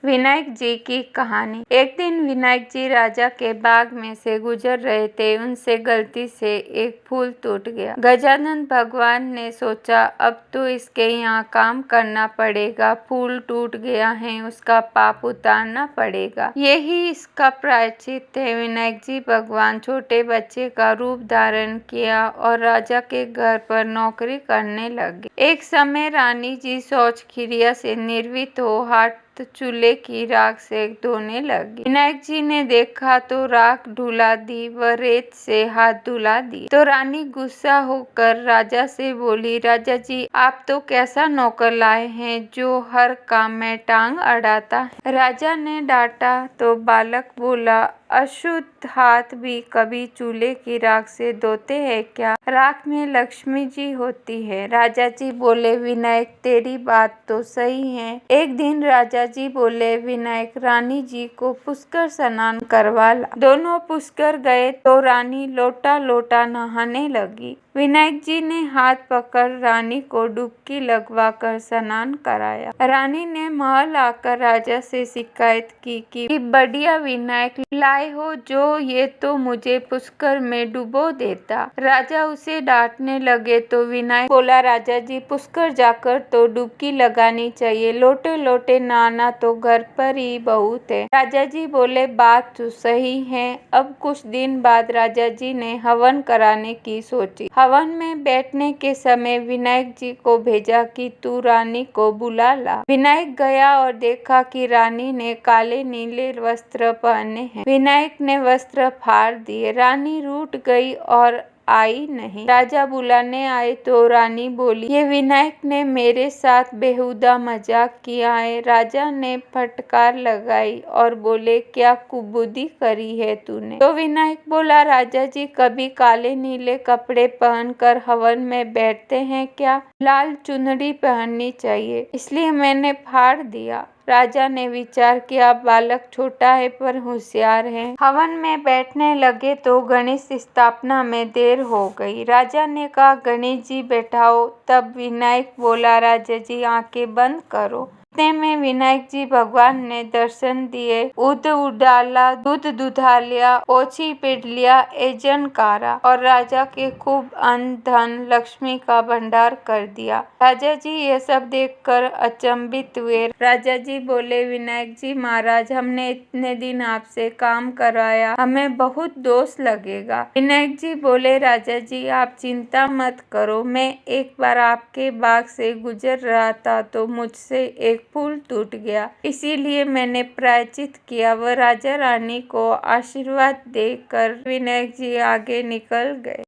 विनायक जी की कहानी। एक दिन विनायक जी राजा के बाग में से गुजर रहे थे। उनसे गलती से एक फूल टूट गया। गजानन भगवान ने सोचा अब तो इसके यहाँ काम करना पड़ेगा। फूल टूट गया है, उसका पाप उतारना पड़ेगा। यही इसका प्रायश्चित है। विनायक जी भगवान छोटे बच्चे का रूप धारण किया और राजा के घर पर नौकरी करने लगे। एक समय रानी जी शौच क्रिया से निर्वित हो हाथ चूल्हे की राख से धोने लगी। विनायक जी ने देखा तो राख ढुला दी व रेत से हाथ धुला दी। तो रानी गुस्सा होकर राजा से बोली, राजा जी आप तो कैसा नौकर लाए हैं जो हर काम में टांग अड़ाता है। राजा ने डांटा तो बालक बोला, अशुद्ध हाथ भी कभी चूल्हे की राख से धोते हैं क्या? राख में लक्ष्मी जी होती है। राजा जी बोले, विनायक तेरी बात तो सही है। एक दिन राजा जी बोले, विनायक रानी जी को पुष्कर स्नान करवा ला। दोनों पुष्कर गए तो रानी लोटा लोटा नहाने लगी। विनायक जी ने हाथ पकड़ रानी को डुबकी लगवाकर स्नान कराया। रानी ने महल आकर राजा से शिकायत की कि बढ़िया विनायक लाए हो जो ये तो मुझे पुष्कर में डुबो देता। राजा उसे डांटने लगे तो विनायक बोला, राजा जी पुष्कर जाकर तो डुबकी लगानी चाहिए, लोटे लोटे नहाना तो घर पर ही बहुत है। राजा जी बोले, बात तो सही है। अब कुछ दिन बाद राजा जी ने हवन कराने की सोची। हवन में बैठने के समय विनायक जी को भेजा कि तू रानी को बुला ला। विनायक गया और देखा कि रानी ने काले नीले वस्त्र पहने हैं। विनायक ने वस्त्र फाड़ दिए। रानी रूठ गई और आई नहीं। राजा बुलाने आए तो रानी बोली, ये विनायक ने मेरे साथ बेहुदा मजाक किया है। राजा ने फटकार लगाई और बोले, क्या कुबुद्धि करी है तूने? तो विनायक बोला, राजा जी कभी काले नीले कपड़े पहनकर हवन में बैठते हैं क्या? लाल चुनरी पहननी चाहिए, इसलिए मैंने फाड़ दिया। राजा ने विचार किया, बालक छोटा है पर होशियार है। हवन में बैठने लगे तो गणेश स्थापना में देर हो गई। राजा ने कहा, गणेश जी बैठाओ। तब विनायक बोला, राजा जी आंखें बंद करो। इतने में विनायक जी भगवान ने दर्शन दिए। उद उडाला, दूध दुधा लिया, ओछी पेट लिया, एजन कारा और राजा के खूब अन्न धन लक्ष्मी का भंडार कर दिया। राजा जी ये सब देखकर अचंभित हुए। राजा जी बोले, विनायक जी महाराज हमने इतने दिन आपसे काम कराया, हमें बहुत दोष लगेगा। विनायक जी बोले, राजा जी आप चिंता मत करो। मैं एक बार आपके बाग से गुजर रहा था तो मुझसे एक फूल टूट गया, इसीलिए मैंने प्रायश्चित किया। वह राजा रानी को आशीर्वाद देकर विनायक जी आगे निकल गए।